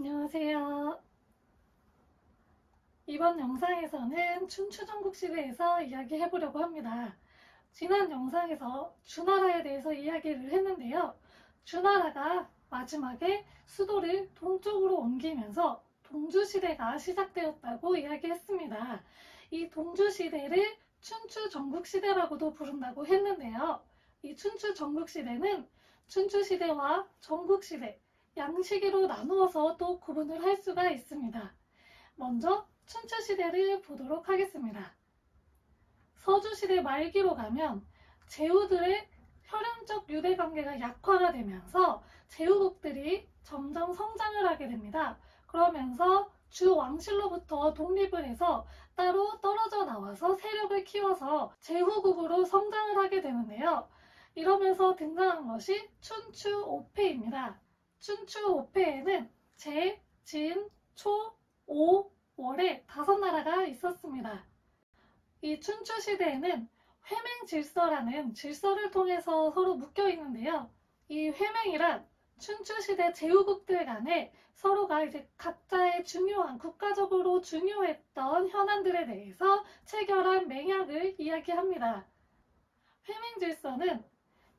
안녕하세요. 이번 영상에서는 춘추전국시대에서 이야기해보려고 합니다. 지난 영상에서 주나라에 대해서 이야기를 했는데요. 주나라가 마지막에 수도를 동쪽으로 옮기면서 동주시대가 시작되었다고 이야기했습니다. 이 동주시대를 춘추전국시대라고도 부른다고 했는데요. 이 춘추전국시대는 춘추시대와 전국시대, 양시기로 나누어서 또 구분을 할 수가 있습니다. 먼저 춘추시대를 보도록 하겠습니다. 서주시대 말기로 가면 제후들의 혈연적 유대관계가 약화가 되면서 제후국들이 점점 성장을 하게 됩니다. 그러면서 주 왕실로부터 독립을 해서 따로 떨어져 나와서 세력을 키워서 제후국으로 성장을 하게 되는데요. 이러면서 등장한 것이 춘추 5패입니다. 춘추 5패에는 제, 진, 초, 오, 월에 5나라가 있었습니다. 이 춘추 시대에는 회맹질서라는 질서를 통해서 서로 묶여 있는데요. 이 회맹이란 춘추 시대 제후국들 간에 서로가 이제 각자의 중요한 국가적으로 중요했던 현안들에 대해서 체결한 맹약을 이야기합니다. 회맹질서는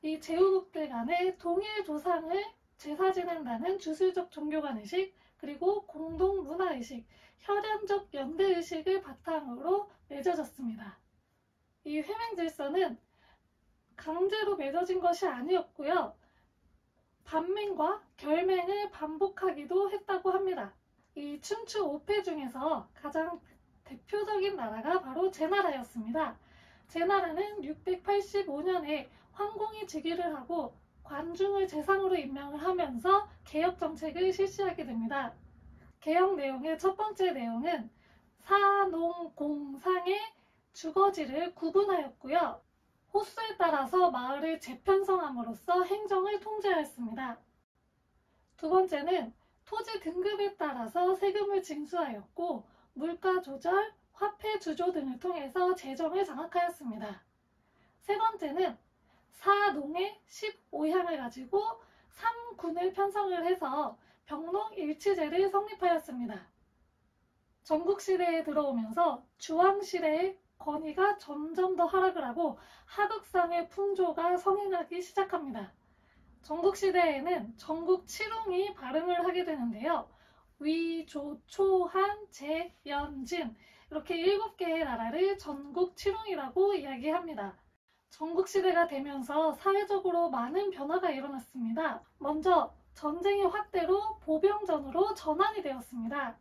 이 제후국들 간의 동일 조상을 제사 지낸다는 주술적 종교관의식, 그리고 공동 문화의식, 혈연적 연대의식을 바탕으로 맺어졌습니다. 이 회맹질서는 강제로 맺어진 것이 아니었고요. 반맹과 결맹을 반복하기도 했다고 합니다. 이 춘추 5패 중에서 가장 대표적인 나라가 바로 제나라였습니다. 제나라는 685년에 황공이 즉위를 하고 관중을 재상으로 임명을 하면서 개혁 정책을 실시하게 됩니다. 개혁 내용의 첫 번째 내용은 사농공상의 주거지를 구분하였고요. 호수에 따라서 마을을 재편성함으로써 행정을 통제하였습니다. 두 번째는 토지 등급에 따라서 세금을 징수하였고 물가 조절, 화폐 주조 등을 통해서 재정을 장악하였습니다. 세 번째는 사농의 15향을 가지고 3군을 편성을 해서 병농일치제를 성립하였습니다. 전국시대에 들어오면서 주왕시대의 권위가 점점 더 하락을 하고 하극상의 풍조가 성행하기 시작합니다. 전국시대에는 전국 7웅이 발흥을 하게 되는데요. 위, 조, 초, 한, 제, 연, 진 이렇게 7개의 나라를 전국 7웅이라고 이야기합니다. 전국시대가 되면서 사회적으로 많은 변화가 일어났습니다. 먼저 전쟁의 확대로 보병전으로 전환이 되었습니다.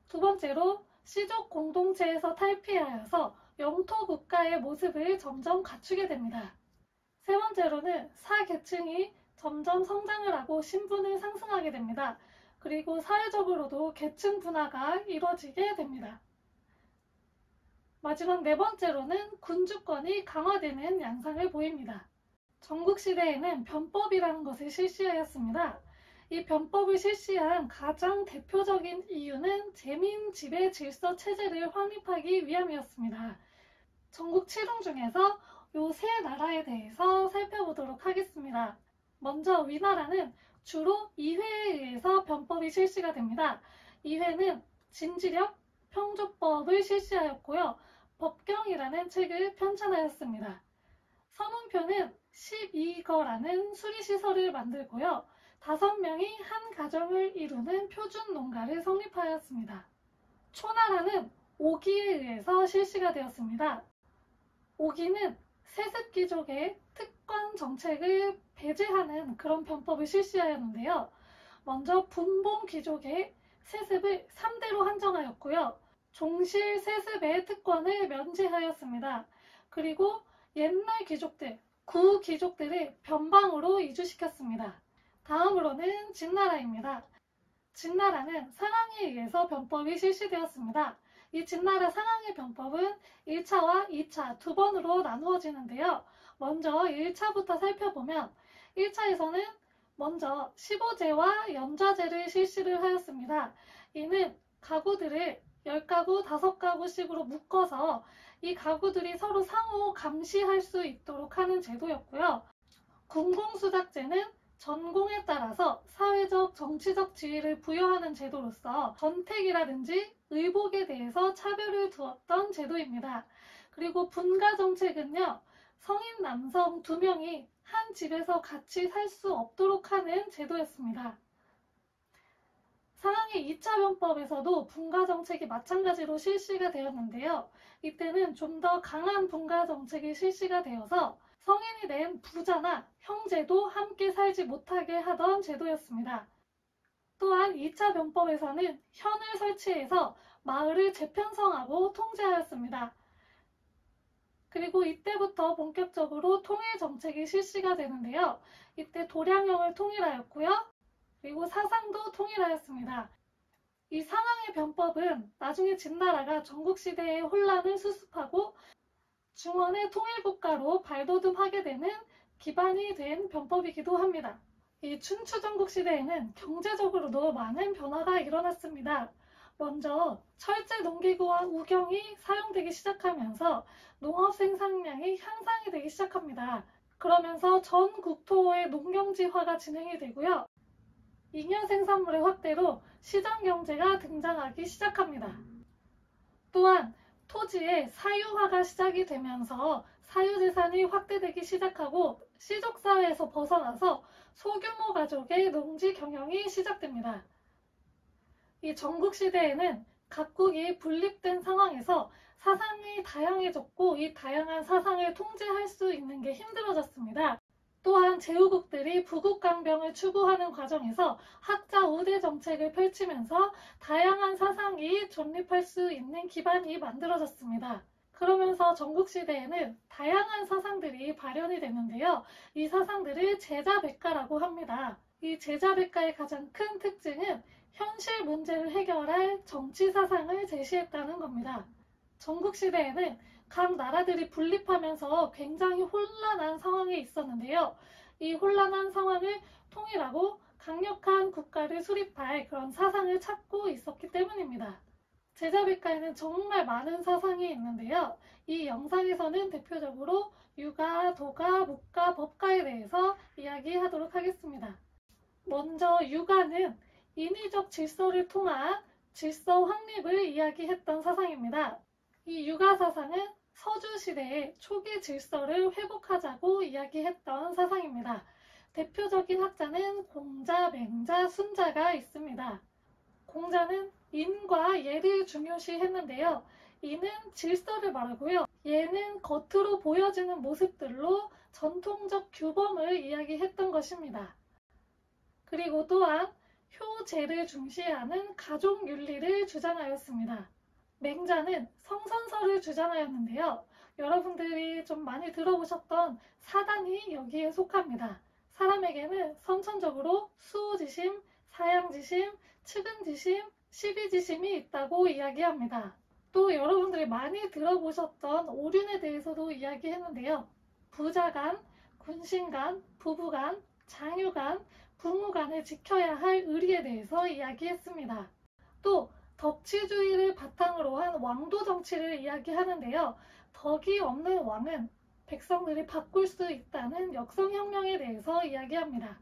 두 번째로 시족 공동체에서 탈피하여서 영토 국가의 모습을 점점 갖추게 됩니다. 세 번째로는 사계층이 점점 성장을 하고 신분을 상승하게 됩니다. 그리고 사회적으로도 계층 분화가 이루어지게 됩니다. 마지막 네 번째로는 군주권이 강화되는 양상을 보입니다. 전국시대에는 변법이라는 것을 실시하였습니다. 이 변법을 실시한 가장 대표적인 이유는 제민 지배 질서 체제를 확립하기 위함이었습니다. 전국 7웅 중에서 이 세 나라에 대해서 살펴보도록 하겠습니다. 먼저 위나라는 주로 2회에 의해서 변법이 실시가 됩니다. 2회는 진지력, 평조법을 실시하였고요. 법경이라는 책을 편찬하였습니다. 서문표는 12거라는 수리시설을 만들고요. 5명이 한 가정을 이루는 표준 농가를 성립하였습니다. 초나라는 5기에 의해서 실시가 되었습니다. 5기는 세습귀족의 특권 정책을 배제하는 그런 변법을 실시하였는데요. 먼저 분봉귀족의 세습을 3대로 한정하였고요. 종실 세습의 특권을 면제하였습니다. 그리고 옛날 귀족들, 구귀족들을 변방으로 이주시켰습니다. 다음으로는 진나라입니다. 진나라는 상항에 의해서 변법이 실시되었습니다. 이 진나라 상항의 변법은 1차와 2차 두 번으로 나누어지는데요. 먼저 1차부터 살펴보면 1차에서는 먼저 15제와 연좌제를 실시를 하였습니다. 이는 가구들을 10가구, 5가구씩으로 묶어서 이 가구들이 서로 상호 감시할 수 있도록 하는 제도였고요. 군공수작제는 전공에 따라서 사회적, 정치적 지위를 부여하는 제도로서 전택이라든지 의복에 대해서 차별을 두었던 제도입니다. 그리고 분가 정책은요, 성인 남성 2명이 한 집에서 같이 살 수 없도록 하는 제도였습니다. 상하이 2차 변법에서도 분가 정책이 마찬가지로 실시가 되었는데요. 이때는 좀 더 강한 분가 정책이 실시가 되어서 성인이 된 부자나 형제도 함께 살지 못하게 하던 제도였습니다. 또한 2차 변법에서는 현을 설치해서 마을을 재편성하고 통제하였습니다. 그리고 이때부터 본격적으로 통일 정책이 실시가 되는데요. 이때 도량형을 통일하였고요. 그리고 사상도 통일하였습니다. 이 상하이 변법은 나중에 진나라가 전국시대의 혼란을 수습하고 중원의 통일국가로 발돋움하게 되는 기반이 된 변법이기도 합니다. 이 춘추전국 시대에는 경제적으로도 많은 변화가 일어났습니다. 먼저 철제 농기구와 우경이 사용되기 시작하면서 농업 생산량이 향상이 되기 시작합니다. 그러면서 전 국토의 농경지화가 진행이 되고요. 잉여 생산물의 확대로 시장경제가 등장하기 시작합니다. 또한 토지의 사유화가 시작이 되면서 사유재산이 확대되기 시작하고 시족사회에서 벗어나서 소규모 가족의 농지 경영이 시작됩니다. 이 전국시대에는 각국이 분립된 상황에서 사상이 다양해졌고 이 다양한 사상을 통제할 수 있는 게 힘들어졌습니다. 또한 제후국들이 부국강병을 추구하는 과정에서 학자 우대 정책을 펼치면서 다양한 사상이 존립할 수 있는 기반이 만들어졌습니다. 그러면서 전국시대에는 다양한 사상들이 발현이 됐는데요. 이 사상들을 제자백가라고 합니다. 이 제자백가의 가장 큰 특징은 현실 문제를 해결할 정치 사상을 제시했다는 겁니다. 전국시대에는 각 나라들이 분립하면서 굉장히 혼란한 상황에 있었는데요. 이 혼란한 상황을 통일하고 강력한 국가를 수립할 그런 사상을 찾고 있었기 때문입니다. 제자백가에는 정말 많은 사상이 있는데요. 이 영상에서는 대표적으로 유가, 도가, 묵가, 법가에 대해서 이야기하도록 하겠습니다. 먼저 유가는 인위적 질서를 통한 질서 확립을 이야기했던 사상입니다. 이 유가 사상은 서주시대의 초기 질서를 회복하자고 이야기했던 사상입니다. 대표적인 학자는 공자, 맹자, 순자가 있습니다. 공자는 인과 예를 중요시했는데요. 인은 질서를 말하고요. 예는 겉으로 보여지는 모습들로 전통적 규범을 이야기했던 것입니다. 그리고 또한 효제를 중시하는 가족윤리를 주장하였습니다. 맹자는 성선설을 주장하였는데요. 여러분들이 좀 많이 들어보셨던 사단이 여기에 속합니다. 사람에게는 선천적으로 수호지심, 사양지심, 측은지심, 시비지심이 있다고 이야기합니다. 또 여러분들이 많이 들어보셨던 오륜에 대해서도 이야기했는데요. 부자간, 군신간, 부부간, 장유간, 부무간을 지켜야 할 의리에 대해서 이야기했습니다. 또 덕치주의를 바탕으로 한 왕도 정치를 이야기하는데요. 덕이 없는 왕은 백성들이 바꿀 수 있다는 역성혁명에 대해서 이야기합니다.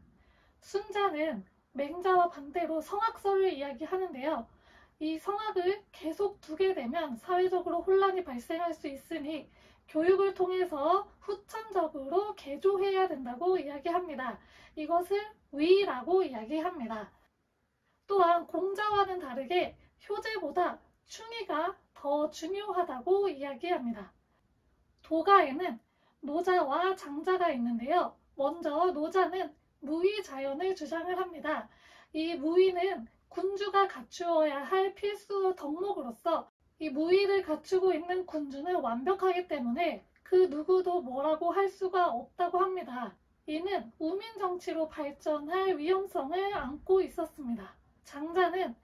순자는 맹자와 반대로 성악설을 이야기하는데요. 이 성악을 계속 두게 되면 사회적으로 혼란이 발생할 수 있으니 교육을 통해서 후천적으로 개조해야 된다고 이야기합니다. 이것을 위라고 이야기합니다. 또한 공자와는 다르게 효제보다 충의가 더 중요하다고 이야기합니다. 도가에는 노자와 장자가 있는데요. 먼저 노자는 무위자연을 주장을 합니다. 이 무위는 군주가 갖추어야 할 필수 덕목으로서 이 무위를 갖추고 있는 군주는 완벽하기 때문에 그 누구도 뭐라고 할 수가 없다고 합니다. 이는 우민정치로 발전할 위험성을 안고 있었습니다. 장자는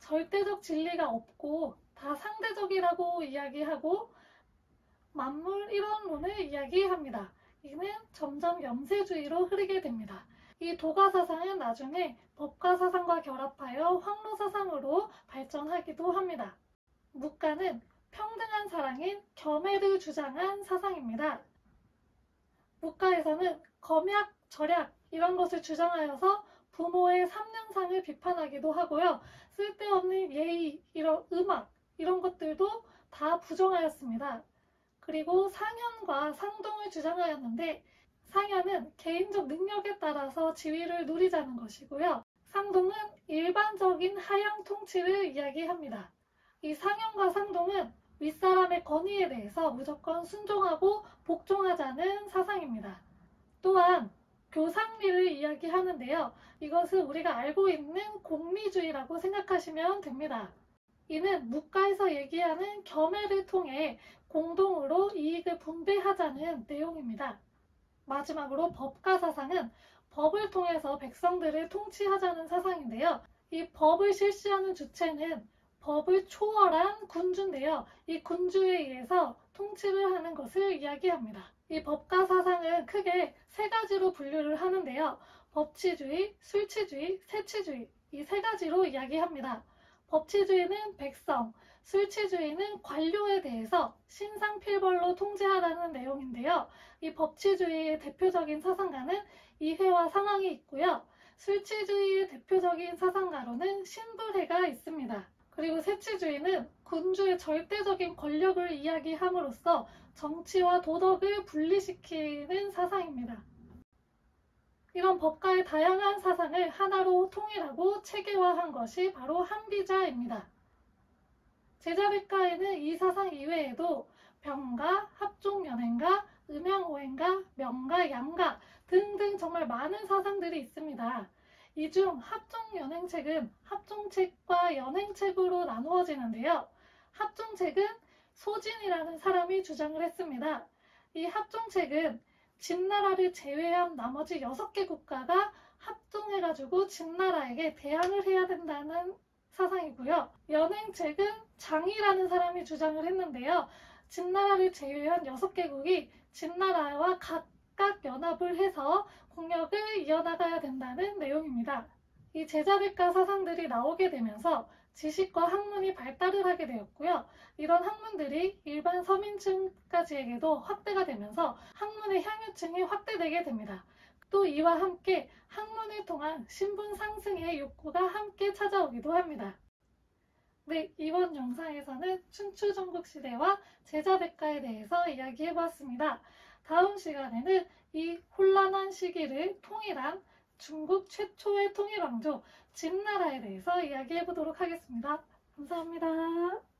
절대적 진리가 없고 다 상대적이라고 이야기하고 만물 일원론을 이야기합니다. 이는 점점 염세주의로 흐르게 됩니다. 이 도가 사상은 나중에 법가 사상과 결합하여 황로 사상으로 발전하기도 합니다. 묵가는 평등한 사랑인 겸해를 주장한 사상입니다. 묵가에서는 검약, 절약 이런 것을 주장하여서 부모의 3년상을 비판하기도 하고요. 쓸데없는 예의, 이런 음악, 이런 것들도 다 부정하였습니다. 그리고 상현과 상동을 주장하였는데 상현은 개인적 능력에 따라서 지위를 누리자는 것이고요. 상동은 일반적인 하향 통치를 이야기합니다. 이 상현과 상동은 윗사람의 권위에 대해서 무조건 순종하고 복종하자는 사상입니다. 또한 교상리를 이야기하는데요. 이것은 우리가 알고 있는 공리주의라고 생각하시면 됩니다. 이는 묵가에서 얘기하는 겸해를 통해 공동으로 이익을 분배하자는 내용입니다. 마지막으로 법가 사상은 법을 통해서 백성들을 통치하자는 사상인데요. 이 법을 실시하는 주체는 법을 초월한 군주인데요. 이 군주에 의해서 통치를 하는 것을 이야기합니다. 이 법가 사상은 크게 세 가지로 분류를 하는데요. 법치주의, 술치주의, 세치주의, 이 세 가지로 이야기합니다. 법치주의는 백성, 술치주의는 관료에 대해서 신상필벌로 통제하라는 내용인데요. 이 법치주의의 대표적인 사상가는 이회와 상황이 있고요. 술치주의의 대표적인 사상가로는 신불해가 있습니다. 그리고 세치주의는 군주의 절대적인 권력을 이야기함으로써 정치와 도덕을 분리시키는 사상입니다. 이런 법가의 다양한 사상을 하나로 통일하고 체계화한 것이 바로 한비자입니다. 제자백가에는 이 사상 이외에도 병가, 합종연행가, 음양오행가, 명가, 양가 등등 정말 많은 사상들이 있습니다. 이 중 합종연행책은 합종책과 연행책으로 나누어지는데요. 합종책은 소진이라는 사람이 주장을 했습니다. 이 합종책은 진나라를 제외한 나머지 6개 국가가 합종해가지고 진나라에게 대항을 해야 된다는 사상이고요. 연행책은 장이라는 사람이 주장을 했는데요. 진나라를 제외한 6개국이 진나라와 각각 연합을 해서 국력을 이어나가야 된다는 내용입니다. 이 제자백가 사상들이 나오게 되면서 지식과 학문이 발달을 하게 되었고요. 이런 학문들이 일반 서민층까지에게도 확대가 되면서 학문의 향유층이 확대되게 됩니다. 또 이와 함께 학문을 통한 신분 상승의 욕구가 함께 찾아오기도 합니다. 네, 이번 영상에서는 춘추전국시대와 제자백가에 대해서 이야기해보았습니다. 다음 시간에는 이 혼란한 시기를 통일한 중국 최초의 통일왕조 진나라에 대해서 이야기해보도록 하겠습니다. 감사합니다.